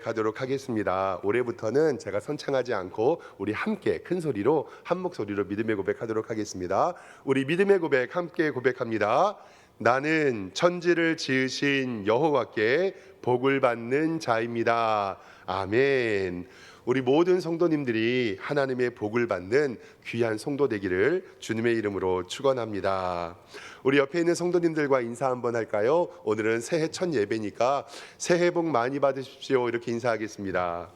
고백하도록 하겠습니다. 올해부터는 제가 선창하지 않고 우리 함께 큰 소리로 한 목소리로 믿음의 고백하도록 하겠습니다. 우리 믿음의 고백 함께 고백합니다. 나는 천지를 지으신 여호와께 복을 받는 자입니다. 아멘. 우리 모든 성도님들이 하나님의 복을 받는 귀한 성도 되기를 주님의 이름으로 축원합니다. 우리 옆에 있는 성도님들과 인사 한번 할까요? 오늘은 새해 첫 예배니까 새해 복 많이 받으십시오. 이렇게 인사하겠습니다.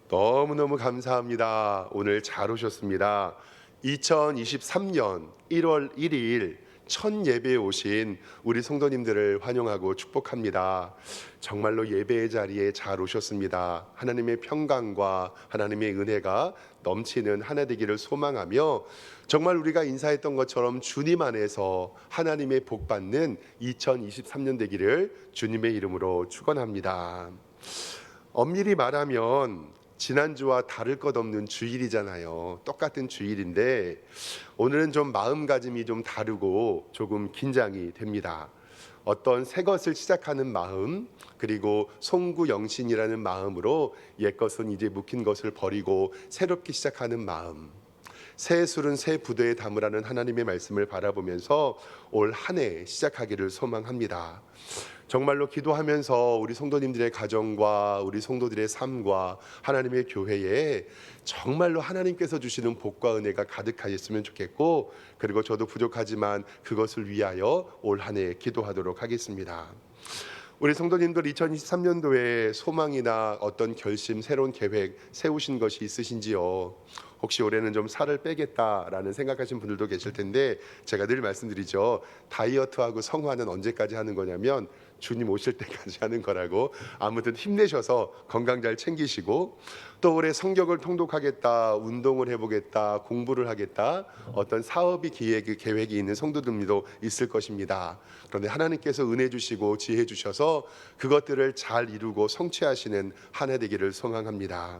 너무너무 감사합니다. 오늘 잘 오셨습니다. 2023년 1월 1일 첫 예배에 오신 우리 성도님들을 환영하고 축복합니다. 정말로 예배의 자리에 잘 오셨습니다. 하나님의 평강과 하나님의 은혜가 넘치는 한 해 되기를 소망하며 정말 우리가 인사했던 것처럼 주님 안에서 하나님의 복 받는 2023년 되기를 주님의 이름으로 축원합니다. 엄밀히 말하면 지난주와 다를 것 없는 주일이잖아요. 똑같은 주일인데 오늘은 좀 마음가짐이 좀 다르고 조금 긴장이 됩니다. 어떤 새 것을 시작하는 마음, 그리고 송구영신이라는 마음으로 옛것은 이제 묵힌 것을 버리고 새롭게 시작하는 마음, 새 술은 새 부대에 담으라는 하나님의 말씀을 바라보면서 올 한 해 시작하기를 소망합니다. 정말로 기도하면서 우리 성도님들의 가정과 우리 성도들의 삶과 하나님의 교회에 정말로 하나님께서 주시는 복과 은혜가 가득하였으면 좋겠고, 그리고 저도 부족하지만 그것을 위하여 올 한 해 기도하도록 하겠습니다. 우리 성도님들 2023년도에 소망이나 어떤 결심, 새로운 계획 세우신 것이 있으신지요? 혹시 올해는 좀 살을 빼겠다라는 생각하신 분들도 계실 텐데, 제가 늘 말씀드리죠. 다이어트하고 성화는 언제까지 하는 거냐면 주님 오실 때까지 하는 거라고. 아무튼 힘내셔서 건강 잘 챙기시고, 또 올해 성경을 통독하겠다, 운동을 해보겠다, 공부를 하겠다, 어떤 사업이 계획이 있는 성도들도 있을 것입니다. 그런데 하나님께서 은혜 주시고 지혜 주셔서 그것들을 잘 이루고 성취하시는 한 해 되기를 소망합니다.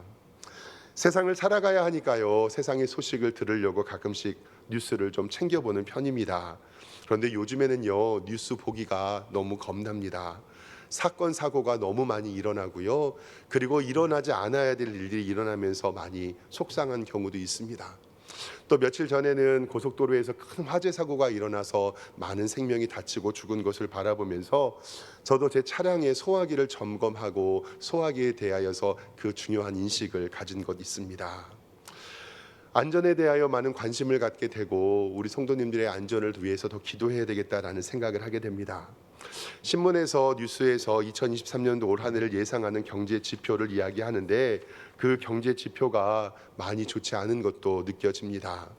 세상을 살아가야 하니까요, 세상의 소식을 들으려고 가끔씩 뉴스를 좀 챙겨보는 편입니다. 그런데 요즘에는요, 뉴스 보기가 너무 겁납니다. 사건 사고가 너무 많이 일어나고요, 그리고 일어나지 않아야 될 일들이 일어나면서 많이 속상한 경우도 있습니다. 또 며칠 전에는 고속도로에서 큰 화재 사고가 일어나서 많은 생명이 다치고 죽은 것을 바라보면서 저도 제 차량의 소화기를 점검하고 소화기에 대하여서 그 중요한 인식을 가진 것 있습니다. 안전에 대하여 많은 관심을 갖게 되고 우리 성도님들의 안전을 위해서 더 기도해야 되겠다라는 생각을 하게 됩니다. 신문에서 뉴스에서 2023년도 올 한 해를 예상하는 경제 지표를 이야기하는데 그 경제 지표가 많이 좋지 않은 것도 느껴집니다.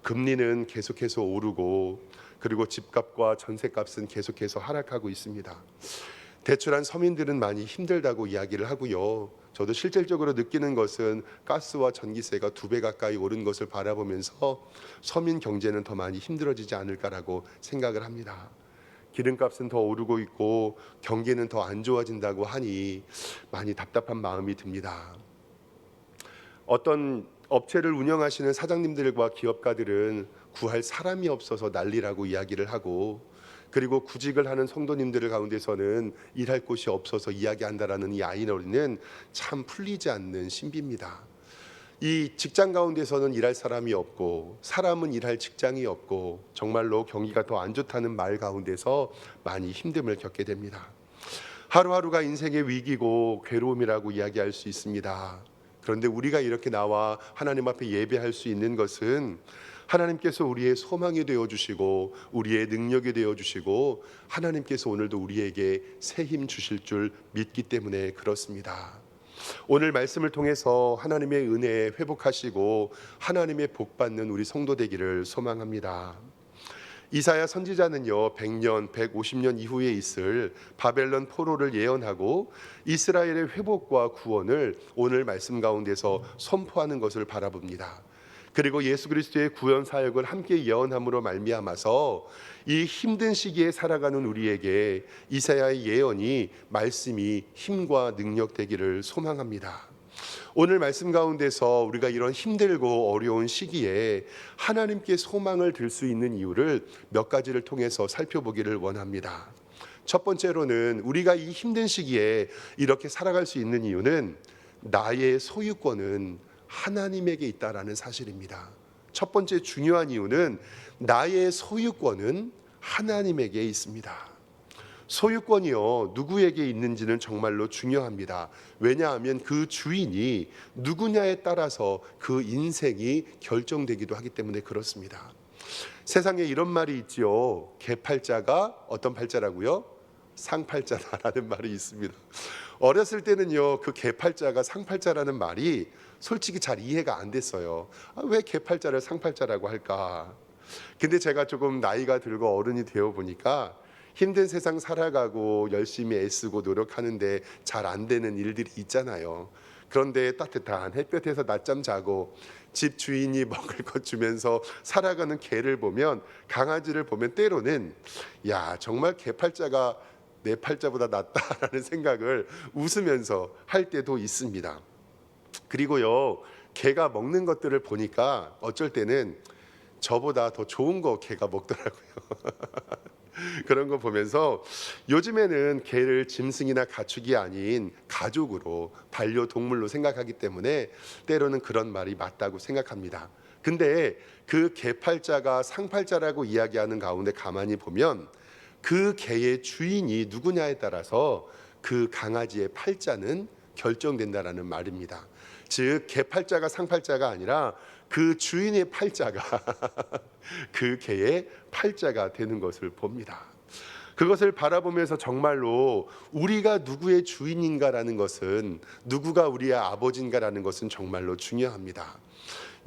금리는 계속해서 오르고, 그리고 집값과 전세값은 계속해서 하락하고 있습니다. 대출한 서민들은 많이 힘들다고 이야기를 하고요. 저도 실질적으로 느끼는 것은 가스와 전기세가 2배 가까이 오른 것을 바라보면서 서민 경제는 더 많이 힘들어지지 않을까라고 생각을 합니다. 기름값은 더 오르고 있고 경기는 더 안 좋아진다고 하니 많이 답답한 마음이 듭니다. 어떤 업체를 운영하시는 사장님들과 기업가들은 구할 사람이 없어서 난리라고 이야기를 하고, 그리고 구직을 하는 성도님들 가운데서는 일할 곳이 없어서 이야기한다라는 이 아이러니는 참 풀리지 않는 신비입니다. 이 직장 가운데서는 일할 사람이 없고 사람은 일할 직장이 없고 정말로 경기가 더 안 좋다는 말 가운데서 많이 힘듦을 겪게 됩니다. 하루하루가 인생의 위기고 괴로움이라고 이야기할 수 있습니다. 그런데 우리가 이렇게 나와 하나님 앞에 예배할 수 있는 것은 하나님께서 우리의 소망이 되어주시고 우리의 능력이 되어주시고 하나님께서 오늘도 우리에게 새 힘 주실 줄 믿기 때문에 그렇습니다. 오늘 말씀을 통해서 하나님의 은혜에 회복하시고 하나님의 복 받는 우리 성도 되기를 소망합니다. 이사야 선지자는요, 100년, 150년 이후에 있을 바벨론 포로를 예언하고 이스라엘의 회복과 구원을 오늘 말씀 가운데서 선포하는 것을 바라봅니다. 그리고 예수 그리스도의 구원 사역을 함께 예언함으로 말미암아서 이 힘든 시기에 살아가는 우리에게 이사야의 예언이 말씀이 힘과 능력 되기를 소망합니다. 오늘 말씀 가운데서 우리가 이런 힘들고 어려운 시기에 하나님께 소망을 들 수 있는 이유를 몇 가지를 통해서 살펴보기를 원합니다. 첫 번째로는 우리가 이 힘든 시기에 이렇게 살아갈 수 있는 이유는 나의 소유권은 하나님에게 있다라는 사실입니다. 첫 번째 중요한 이유는 나의 소유권은 하나님에게 있습니다. 소유권이요, 누구에게 있는지는 정말로 중요합니다. 왜냐하면 그 주인이 누구냐에 따라서 그 인생이 결정되기도 하기 때문에 그렇습니다. 세상에 이런 말이 있지요. 개팔자가 어떤 팔자라고요? 상팔자라는 말이 있습니다. 어렸을 때는요, 그 개팔자가 상팔자라는 말이 솔직히 잘 이해가 안 됐어요. 왜 개팔자를 상팔자라고 할까? 근데 제가 조금 나이가 들고 어른이 되어 보니까 힘든 세상 살아가고 열심히 애쓰고 노력하는데 잘 안 되는 일들이 있잖아요. 그런데 따뜻한 햇볕에서 낮잠 자고 집 주인이 먹을 것 주면서 살아가는 개를 보면, 강아지를 보면 때로는 야, 정말 개팔자가 내 팔자보다 낫다라는 생각을 웃으면서 할 때도 있습니다. 그리고요, 개가 먹는 것들을 보니까 어쩔 때는 저보다 더 좋은 거 개가 먹더라고요. 그런 거 보면서 요즘에는 개를 짐승이나 가축이 아닌 가족으로, 반려동물로 생각하기 때문에 때로는 그런 말이 맞다고 생각합니다. 근데 그 개팔자가 상팔자라고 이야기하는 가운데 가만히 보면 그 개의 주인이 누구냐에 따라서 그 강아지의 팔자는 결정된다라는 말입니다. 즉 개팔자가 상팔자가 아니라 그 주인의 팔자가 그 개의 팔자가 되는 것을 봅니다. 그것을 바라보면서 정말로 우리가 누구의 주인인가라는 것은, 누구가 우리의 아버지인가라는 것은 정말로 중요합니다.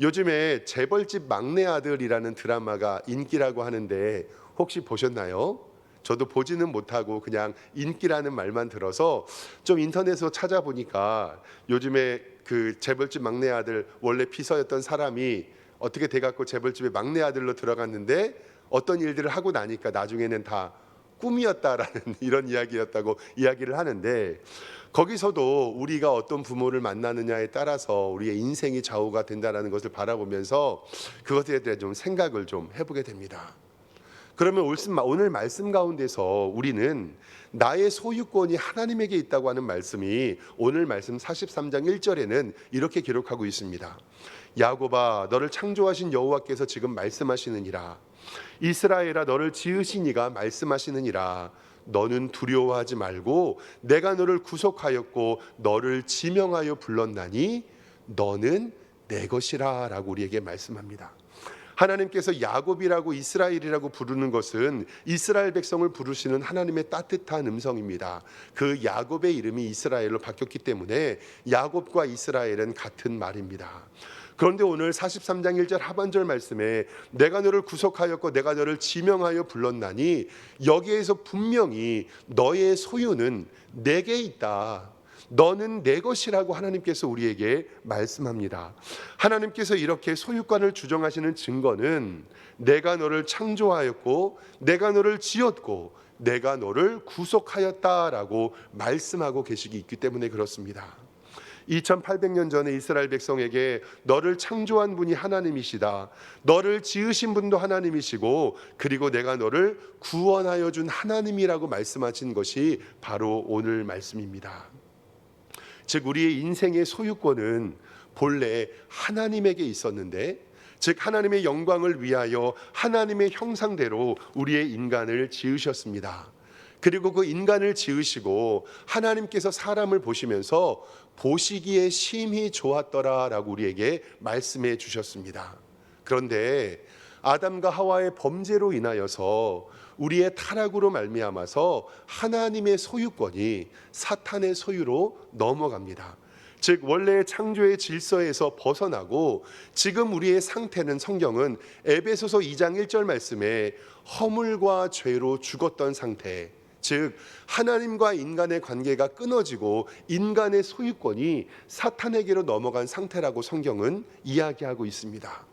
요즘에 재벌집 막내 아들이라는 드라마가 인기라고 하는데 혹시 보셨나요? 저도 보지는 못하고 그냥 인기라는 말만 들어서 좀 인터넷으로 찾아보니까 요즘에 그 재벌집 막내 아들, 원래 비서였던 사람이 어떻게 돼갖고 재벌집의 막내 아들로 들어갔는데 어떤 일들을 하고 나니까 나중에는 다 꿈이었다라는 이런 이야기였다고 이야기를 하는데, 거기서도 우리가 어떤 부모를 만나느냐에 따라서 우리의 인생이 좌우가 된다라는 것을 바라보면서 그것에 대해 좀 생각을 좀 해보게 됩니다. 그러면 오늘 말씀 가운데서 우리는 나의 소유권이 하나님에게 있다고 하는 말씀이 오늘 말씀 43장 1절에는 이렇게 기록하고 있습니다. 야곱아, 너를 창조하신 여호와께서 지금 말씀하시느니라. 이스라엘아, 너를 지으신 이가 말씀하시느니라. 너는 두려워하지 말고 내가 너를 구속하였고 너를 지명하여 불렀나니 너는 내 것이라 라고 우리에게 말씀합니다. 하나님께서 야곱이라고 이스라엘이라고 부르는 것은 이스라엘 백성을 부르시는 하나님의 따뜻한 음성입니다. 그 야곱의 이름이 이스라엘로 바뀌었기 때문에 야곱과 이스라엘은 같은 말입니다. 그런데 오늘 43장 1절 하반절 말씀에 내가 너를 구속하였고 내가 너를 지명하여 불렀나니, 여기에서 분명히 너의 소유는 내게 있다, 너는 내 것이라고 하나님께서 우리에게 말씀합니다. 하나님께서 이렇게 소유권을 주정하시는 증거는 내가 너를 창조하였고 내가 너를 지었고 내가 너를 구속하였다라고 말씀하고 계시기 있기 때문에 그렇습니다. 2800년 전에 이스라엘 백성에게 너를 창조한 분이 하나님이시다, 너를 지으신 분도 하나님이시고 그리고 내가 너를 구원하여 준 하나님이라고 말씀하신 것이 바로 오늘 말씀입니다. 즉 우리의 인생의 소유권은 본래 하나님에게 있었는데, 즉 하나님의 영광을 위하여 하나님의 형상대로 우리의 인간을 지으셨습니다. 그리고 그 인간을 지으시고 하나님께서 사람을 보시면서 보시기에 심히 좋았더라라고 우리에게 말씀해 주셨습니다. 그런데 아담과 하와의 범죄로 인하여서 우리의 타락으로 말미암아서 하나님의 소유권이 사탄의 소유로 넘어갑니다. 즉 원래의 창조의 질서에서 벗어나고 지금 우리의 상태는, 성경은 에베소서 2장 1절 말씀에 허물과 죄로 죽었던 상태, 즉 하나님과 인간의 관계가 끊어지고 인간의 소유권이 사탄에게로 넘어간 상태라고 성경은 이야기하고 있습니다.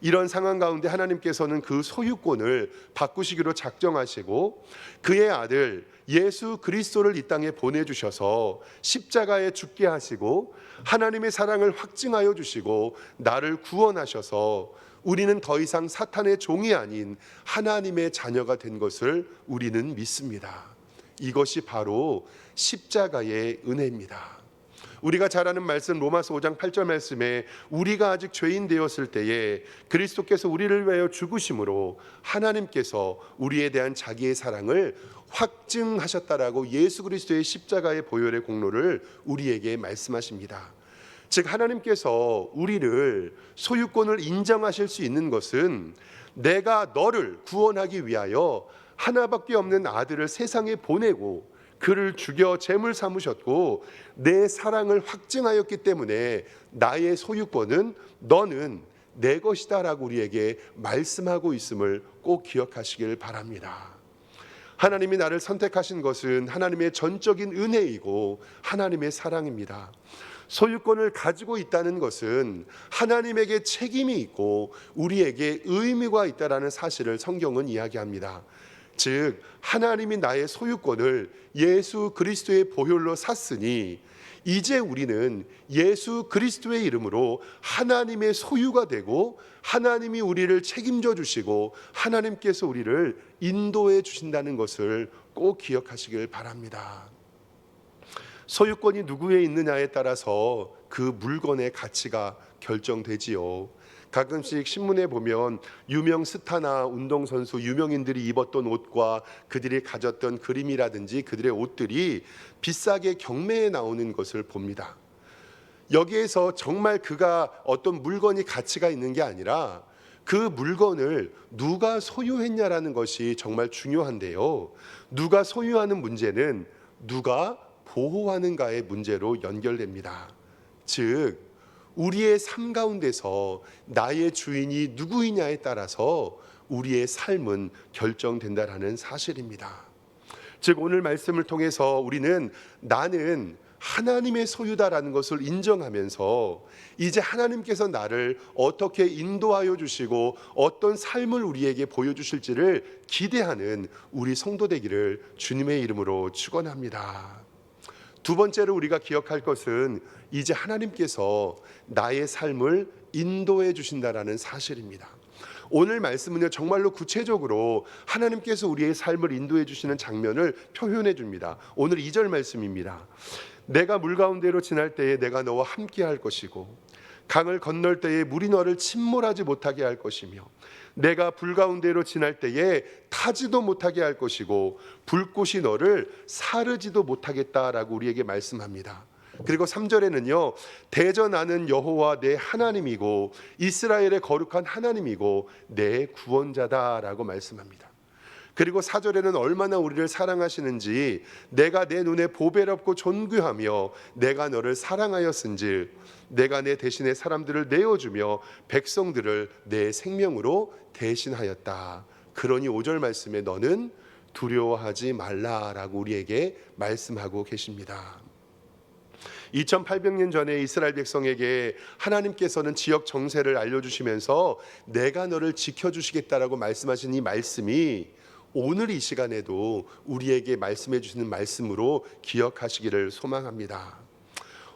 이런 상황 가운데 하나님께서는 그 소유권을 바꾸시기로 작정하시고 그의 아들 예수 그리스도를 이 땅에 보내주셔서 십자가에 죽게 하시고 하나님의 사랑을 확증하여 주시고 나를 구원하셔서 우리는 더 이상 사탄의 종이 아닌 하나님의 자녀가 된 것을 우리는 믿습니다. 이것이 바로 십자가의 은혜입니다. 우리가 잘 아는 말씀 로마서 5장 8절 말씀에 우리가 아직 죄인 되었을 때에 그리스도께서 우리를 위하여 죽으심으로 하나님께서 우리에 대한 자기의 사랑을 확증하셨다라고 예수 그리스도의 십자가의 보혈의 공로를 우리에게 말씀하십니다. 즉 하나님께서 우리를 소유권을 인정하실 수 있는 것은 내가 너를 구원하기 위하여 하나밖에 없는 아들을 세상에 보내고 그를 죽여 제물 삼으셨고 내 사랑을 확증하였기 때문에 나의 소유권은 너는 내 것이다 라고 우리에게 말씀하고 있음을 꼭 기억하시길 바랍니다. 하나님이 나를 선택하신 것은 하나님의 전적인 은혜이고 하나님의 사랑입니다. 소유권을 가지고 있다는 것은 하나님에게 책임이 있고 우리에게 의무가 있다라는 사실을 성경은 이야기합니다. 즉 하나님이 나의 소유권을 예수 그리스도의 보혈로 샀으니 이제 우리는 예수 그리스도의 이름으로 하나님의 소유가 되고 하나님이 우리를 책임져 주시고 하나님께서 우리를 인도해 주신다는 것을 꼭 기억하시길 바랍니다. 소유권이 누구에 있느냐에 따라서 그 물건의 가치가 결정되지요. 가끔씩 신문에 보면 유명 스타나 운동선수, 유명인들이 입었던 옷과 그들이 가졌던 그림이라든지 그들의 옷들이 비싸게 경매에 나오는 것을 봅니다. 여기에서 정말 그가 어떤 물건이 가치가 있는 게 아니라 그 물건을 누가 소유했냐라는 것이 정말 중요한데요. 누가 소유하는 문제는 누가 보호하는가의 문제로 연결됩니다. 즉 우리의 삶 가운데서 나의 주인이 누구이냐에 따라서 우리의 삶은 결정된다라는 사실입니다. 즉 오늘 말씀을 통해서 우리는 나는 하나님의 소유다라는 것을 인정하면서 이제 하나님께서 나를 어떻게 인도하여 주시고 어떤 삶을 우리에게 보여주실지를 기대하는 우리 성도 되기를 주님의 이름으로 축원합니다. 두 번째로 우리가 기억할 것은 이제 하나님께서 나의 삶을 인도해 주신다라는 사실입니다. 오늘 말씀은요 정말로 구체적으로 하나님께서 우리의 삶을 인도해 주시는 장면을 표현해 줍니다. 오늘 2절 말씀입니다. 내가 물 가운데로 지날 때에 내가 너와 함께 할 것이고 강을 건널 때에 물이 너를 침몰하지 못하게 할 것이며 내가 불 가운데로 지날 때에 타지도 못하게 할 것이고 불꽃이 너를 사르지도 못하겠다라고 우리에게 말씀합니다. 그리고 3절에는요 대저 나는 여호와 내 하나님이고 이스라엘의 거룩한 하나님이고 내 구원자다라고 말씀합니다. 그리고 4절에는 얼마나 우리를 사랑하시는지 내가 내 눈에 보배롭고 존귀하며 내가 너를 사랑하였은즉 내가 내 대신에 사람들을 내어주며 백성들을 내 생명으로 대신하였다. 그러니 5절 말씀에 너는 두려워하지 말라라고 우리에게 말씀하고 계십니다. 2800년 전에 이스라엘 백성에게 하나님께서는 지역 정세를 알려주시면서 내가 너를 지켜주시겠다라고 말씀하신 이 말씀이 오늘 이 시간에도 우리에게 말씀해 주시는 말씀으로 기억하시기를 소망합니다.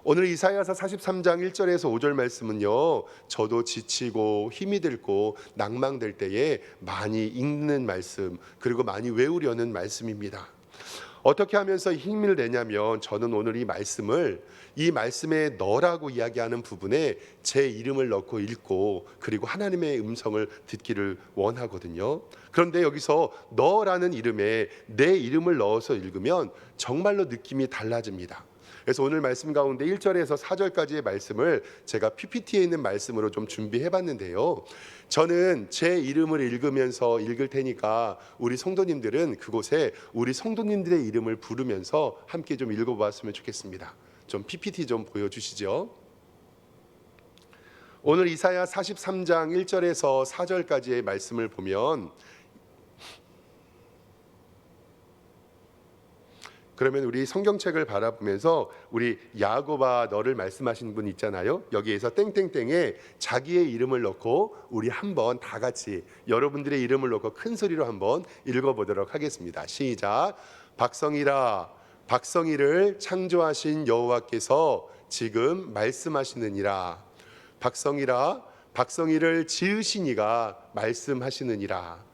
오늘 이사야서 43장 1절에서 5절 말씀은요 저도 지치고 힘이 들고 낭망될 때에 많이 읽는 말씀 그리고 많이 외우려는 말씀입니다. 어떻게 하면서 힘을 내냐면 저는 오늘 이 말씀에 너라고 이야기하는 부분에 제 이름을 넣고 읽고 그리고 하나님의 음성을 듣기를 원하거든요. 그런데 여기서 너라는 이름에 내 이름을 넣어서 읽으면 정말로 느낌이 달라집니다. 그래서 오늘 말씀 가운데 1절에서 4절까지의 말씀을 제가 PPT에 있는 말씀으로 좀 준비해 봤는데요. 저는 제 이름을 읽으면서 읽을 테니까 우리 성도님들은 그곳에 우리 성도님들의 이름을 부르면서 함께 좀 읽어보았으면 좋겠습니다. 좀 PPT 좀 보여주시죠. 오늘 이사야 43장 1절에서 4절까지의 말씀을 보면 그러면 우리 성경책을 바라보면서 우리 야고보와 너를 말씀하신 분 있잖아요. 여기에서 땡땡땡에 자기의 이름을 넣고 우리 한번 다 같이 여러분들의 이름을 넣고 큰 소리로 한번 읽어보도록 하겠습니다. 시작. 박성이라, 박성이를 창조하신 여호와께서 지금 말씀하시느니라. 박성이라, 박성이를 지으신 이가 말씀하시느니라.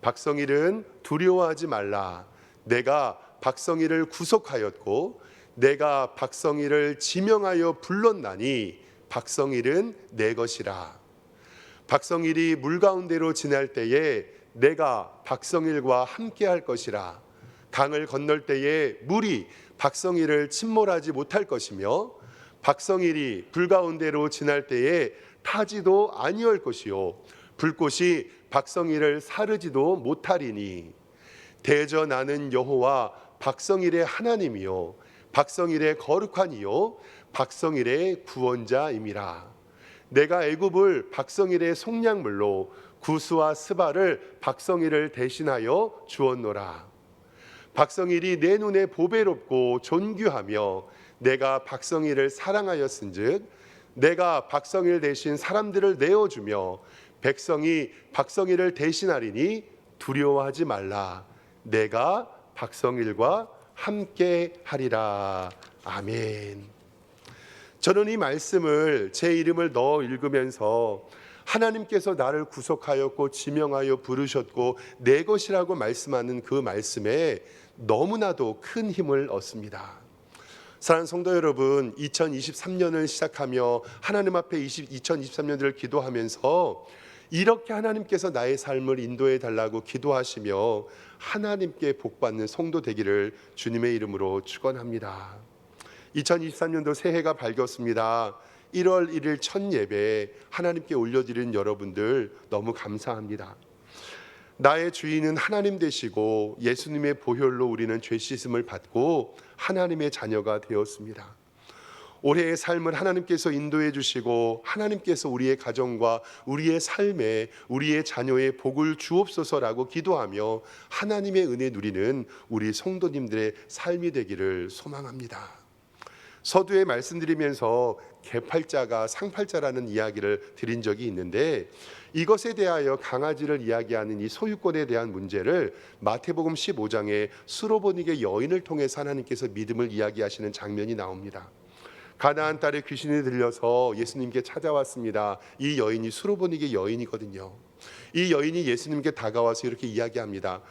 박성일은 두려워하지 말라. 내가 박성일을 구속하였고 내가 박성일을 지명하여 불렀나니 박성일은 내 것이라. 박성일이 물 가운데로 지날 때에 내가 박성일과 함께할 것이라. 강을 건널 때에 물이 박성일을 침몰하지 못할 것이며 박성일이 불 가운데로 지날 때에 타지도 아니할 것이요 불꽃이 박성일을 사르지도 못하리니 대저 나는 여호와 박성일의 하나님이요 박성일의 거룩한 이요 박성일의 구원자임이라. 내가 애굽을 박성일의 속량물로 구스와 스바를 박성일을 대신하여 주었노라. 박성일이 내 눈에 보배롭고 존귀하며 내가 박성일을 사랑하였은즉 내가 박성일 대신 사람들을 내어주며 백성이 박성일을 대신하리니 두려워하지 말라. 내가 박성일과 함께 하리라. 아멘. 저는 이 말씀을 제 이름을 넣어 읽으면서 하나님께서 나를 구속하였고 지명하여 부르셨고 내 것이라고 말씀하는 그 말씀에 너무나도 큰 힘을 얻습니다. 사랑하는 성도 여러분, 2023년을 시작하며 하나님 앞에 2023년을 기도하면서 이렇게 하나님께서 나의 삶을 인도해 달라고 기도하시며 하나님께 복받는 성도 되기를 주님의 이름으로 축원합니다. 2023년도 새해가 밝았습니다. 1월 1일 첫 예배 하나님께 올려드린 여러분들 너무 감사합니다. 나의 주인은 하나님 되시고 예수님의 보혈로 우리는 죄 씻음을 받고 하나님의 자녀가 되었습니다. 올해의 삶을 하나님께서 인도해 주시고 하나님께서 우리의 가정과 우리의 삶에 우리의 자녀의 복을 주옵소서라고 기도하며 하나님의 은혜 누리는 우리 성도님들의 삶이 되기를 소망합니다. 서두에 말씀드리면서 개팔자가 상팔자라는 이야기를 드린 적이 있는데 이것에 대하여 강아지를 이야기하는 이 소유권에 대한 문제를 마태복음 15장에 수로보니게 여인을 통해서 하나님께서 믿음을 이야기하시는 장면이 나옵니다. 가나안 딸의 귀신이 들려서 예수님께 찾아왔습니다. 이 여인이 수로보니게 여인이거든요. 이 여인이 예수님께 다가와서 이렇게 이야기합니다.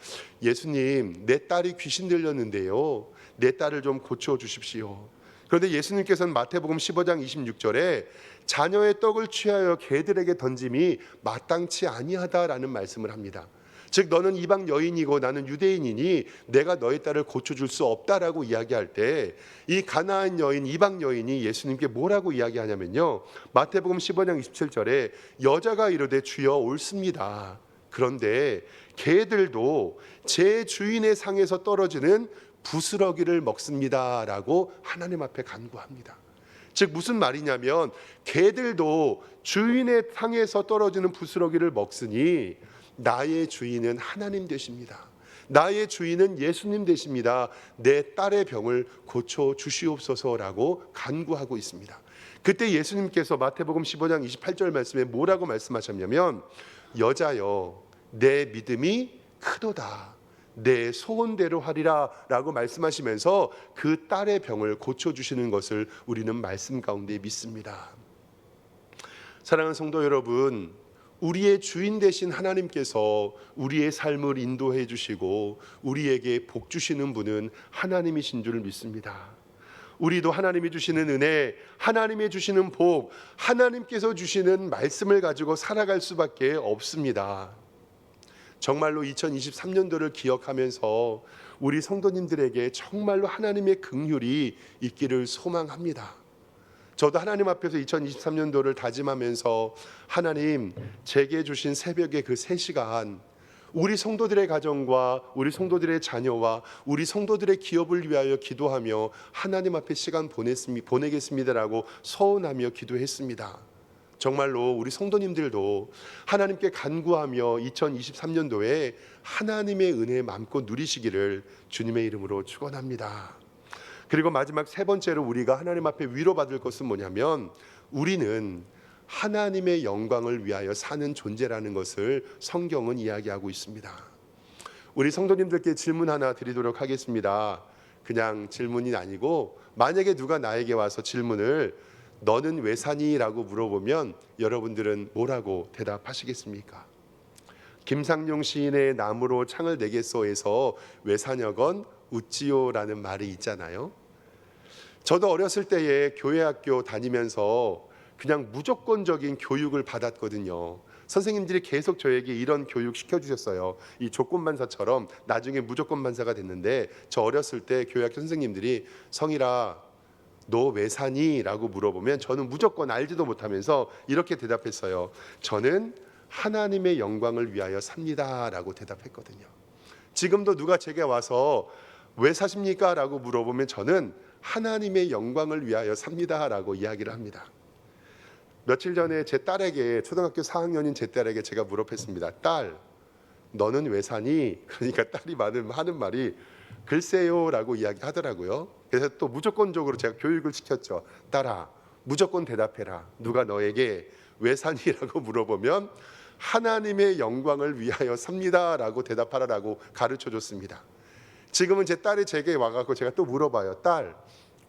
예수님, 내 딸이 귀신 들렸는데요, 내 딸을 좀 고쳐 주십시오. 그런데 예수님께서는 마태복음 15장 26절에 자녀의 떡을 취하여 개들에게 던짐이 마땅치 아니하다라는 말씀을 합니다. 즉 너는 이방 여인이고 나는 유대인이니 내가 너의 딸을 고쳐줄 수 없다라고 이야기할 때 이 가나안 여인, 이방 여인이 예수님께 뭐라고 이야기하냐면요, 마태복음 15장 27절에 여자가 이르되 주여 옳습니다. 그런데 개들도 제 주인의 상에서 떨어지는 부스러기를 먹습니다라고 하나님 앞에 간구합니다. 즉 무슨 말이냐면 개들도 주인의 상에서 떨어지는 부스러기를 먹으니 나의 주인은 하나님 되십니다. 나의 주인은 예수님 되십니다. 내 딸의 병을 고쳐 주시옵소서라고 간구하고 있습니다. 그때 예수님께서 마태복음 15장 28절 말씀에 뭐라고 말씀하셨냐면 여자여 내 믿음이 크도다. 내 소원대로 하리라 라고 말씀하시면서 그 딸의 병을 고쳐주시는 것을 우리는 말씀 가운데 믿습니다. 사랑하는 성도 여러분, 우리의 주인 되신 하나님께서 우리의 삶을 인도해 주시고 우리에게 복 주시는 분은 하나님이신 줄 믿습니다. 우리도 하나님이 주시는 은혜, 하나님이 주시는 복, 하나님께서 주시는 말씀을 가지고 살아갈 수밖에 없습니다. 정말로 2023년도를 기억하면서 우리 성도님들에게 정말로 하나님의 긍휼이 있기를 소망합니다. 저도 하나님 앞에서 2023년도를 다짐하면서 하나님 제게 주신 새벽의 그 3시간 우리 성도들의 가정과 우리 성도들의 자녀와 우리 성도들의 기업을 위하여 기도하며 하나님 앞에 시간 보내겠습니다라고 서원하며 기도했습니다. 정말로 우리 성도님들도 하나님께 간구하며 2023년도에 하나님의 은혜 마음껏 누리시기를 주님의 이름으로 축원합니다. 그리고 마지막 세 번째로 우리가 하나님 앞에 위로받을 것은 뭐냐면 우리는 하나님의 영광을 위하여 사는 존재라는 것을 성경은 이야기하고 있습니다. 우리 성도님들께 질문 하나 드리도록 하겠습니다. 그냥 질문이 아니고 만약에 누가 나에게 와서 질문을 너는 왜 사니? 라고 물어보면 여러분들은 뭐라고 대답하시겠습니까? 김상용 시인의 나무로 창을 내겠소에서 왜 사냐건 웃지요 라는 말이 있잖아요. 저도 어렸을 때에 교회 학교 다니면서 그냥 무조건적인 교육을 받았거든요. 선생님들이 계속 저에게 이런 교육 시켜주셨어요. 이 조건반사처럼 나중에 무조건반사가 됐는데 저 어렸을 때 교회학교 선생님들이 성일아 너 왜 사니? 라고 물어보면 저는 무조건 알지도 못하면서 이렇게 대답했어요. 저는 하나님의 영광을 위하여 삽니다 라고 대답했거든요. 지금도 누가 제게 와서 왜 사십니까? 라고 물어보면 저는 하나님의 영광을 위하여 삽니다 라고 이야기를 합니다. 며칠 전에 제 딸에게 초등학교 4학년인 제 딸에게 제가 물어봤습니다. 딸 너는 왜 사니? 그러니까 딸이 하는 말이 글쎄요 라고 이야기하더라고요. 그래서 또 무조건적으로 제가 교육을 시켰죠. 딸아 무조건 대답해라. 누가 너에게 왜 사니라고 물어보면 하나님의 영광을 위하여 삽니다 라고 대답하라고 가르쳐 줬습니다. 지금은 제 딸이 제게 와갖고 제가 또 물어봐요. 딸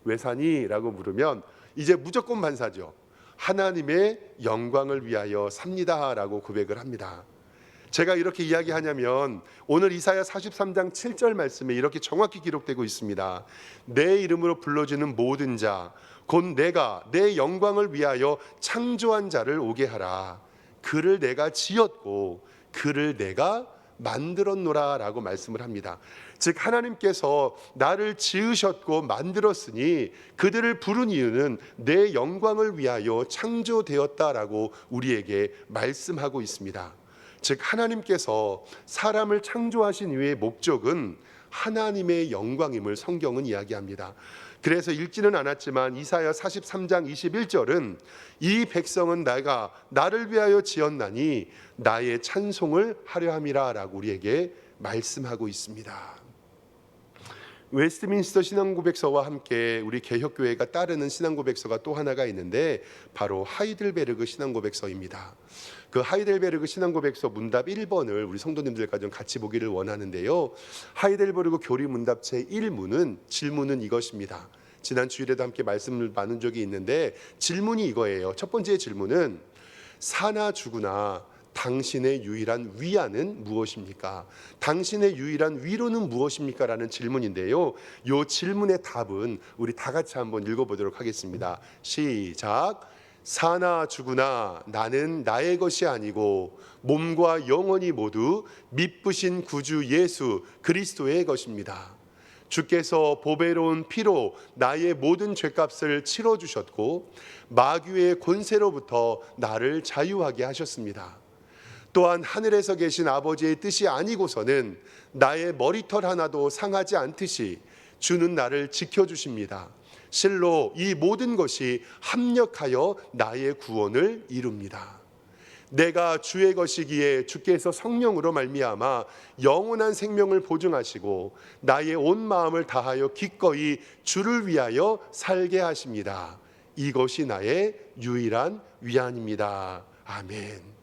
왜 사니? 라고 물으면 이제 무조건 반사죠. 하나님의 영광을 위하여 삽니다 라고 고백을 합니다. 제가 이렇게 이야기하냐면 오늘 이사야 43장 7절 말씀에 이렇게 정확히 기록되고 있습니다. 내 이름으로 불러주는 모든 자 곧 내가 내 영광을 위하여 창조한 자를 오게 하라. 그를 내가 지었고 그를 내가 만들었노라 라고 말씀을 합니다. 즉 하나님께서 나를 지으셨고 만들었으니 그들을 부른 이유는 내 영광을 위하여 창조되었다라고 우리에게 말씀하고 있습니다. 즉 하나님께서 사람을 창조하신 이유의 목적은 하나님의 영광임을 성경은 이야기합니다. 그래서 읽지는 않았지만 이사야 43장 21절은 이 백성은 내가 나를 위하여 지었나니 나의 찬송을 하려 함이라 라고 우리에게 말씀하고 있습니다. 웨스트민스터 신앙고백서와 함께 우리 개혁교회가 따르는 신앙고백서가 또 하나가 있는데 바로 하이델베르그 신앙고백서입니다. 그 하이델베르그 신앙고백서 문답 1번을 우리 성도님들과 좀 같이 보기를 원하는데요. 하이델베르그 교리 문답체 1문은 질문은 이것입니다. 지난 주일에도 함께 말씀을 나눈 적이 있는데 질문이 이거예요. 첫 번째 질문은 사나 죽으나 당신의 유일한 위안은 무엇입니까? 당신의 유일한 위로는 무엇입니까? 라는 질문인데요. 이 질문의 답은 우리 다 같이 한번 읽어보도록 하겠습니다. 시작. 사나 죽으나 나는 나의 것이 아니고 몸과 영혼이 모두 미쁘신 구주 예수 그리스도의 것입니다. 주께서 보배로운 피로 나의 모든 죄값을 치러주셨고 마귀의 권세로부터 나를 자유하게 하셨습니다. 또한 하늘에서 계신 아버지의 뜻이 아니고서는 나의 머리털 하나도 상하지 않듯이 주는 나를 지켜주십니다. 실로 이 모든 것이 합력하여 나의 구원을 이룹니다. 내가 주의 것이기에 주께서 성령으로 말미암아 영원한 생명을 보증하시고 나의 온 마음을 다하여 기꺼이 주를 위하여 살게 하십니다. 이것이 나의 유일한 위안입니다. 아멘.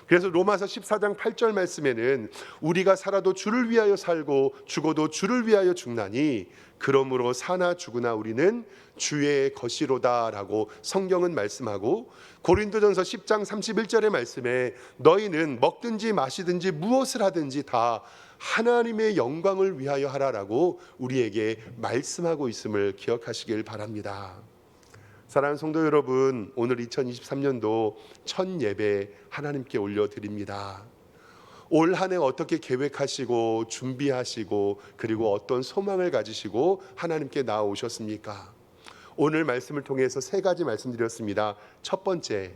그래서 로마서 14장 8절 말씀에는 우리가 살아도 주를 위하여 살고 죽어도 주를 위하여 죽나니 그러므로 사나 죽으나 우리는 주의 것이로다 라고 성경은 말씀하고 고린도전서 10장 31절의 말씀에 너희는 먹든지 마시든지 무엇을 하든지 다 하나님의 영광을 위하여 하라라고 우리에게 말씀하고 있음을 기억하시길 바랍니다. 사랑하는 성도 여러분, 오늘 2023년도 첫 예배 하나님께 올려드립니다. 올 한 해 어떻게 계획하시고 준비하시고 그리고 어떤 소망을 가지시고 하나님께 나아오셨습니까? 오늘 말씀을 통해서 세 가지 말씀드렸습니다. 첫 번째,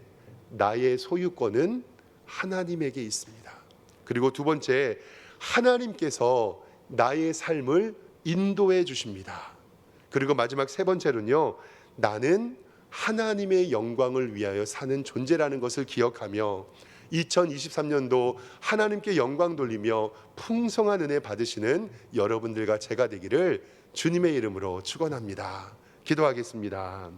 나의 소유권은 하나님에게 있습니다. 그리고 두 번째, 하나님께서 나의 삶을 인도해 주십니다. 그리고 마지막 세 번째로는요, 나는 하나님의 영광을 위하여 사는 존재라는 것을 기억하며 2023년도 하나님께 영광 돌리며 풍성한 은혜 받으시는 여러분들과 제가 되기를 주님의 이름으로 축원합니다. 기도하겠습니다.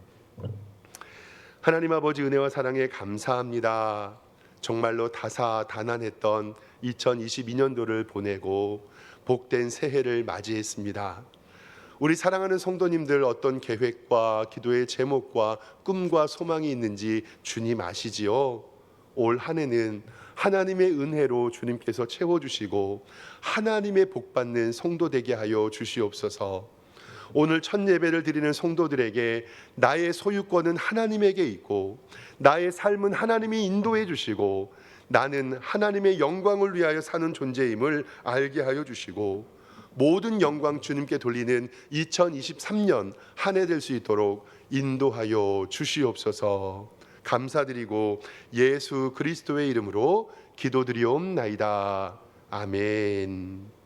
하나님 아버지, 은혜와 사랑에 감사합니다. 정말로 다사다난했던 2022년도를 보내고 복된 새해를 맞이했습니다. 우리 사랑하는 성도님들, 어떤 계획과 기도의 제목과 꿈과 소망이 있는지 주님 아시지요? 올 한 해는 하나님의 은혜로 주님께서 채워주시고 하나님의 복받는 성도 되게 하여 주시옵소서. 오늘 첫 예배를 드리는 성도들에게 나의 소유권은 하나님에게 있고 나의 삶은 하나님이 인도해 주시고 나는 하나님의 영광을 위하여 사는 존재임을 알게 하여 주시고 모든 영광 주님께 돌리는 2023년 한 해 될 수 있도록 인도하여 주시옵소서. 감사드리고 예수 그리스도의 이름으로 기도드리옵나이다. 아멘.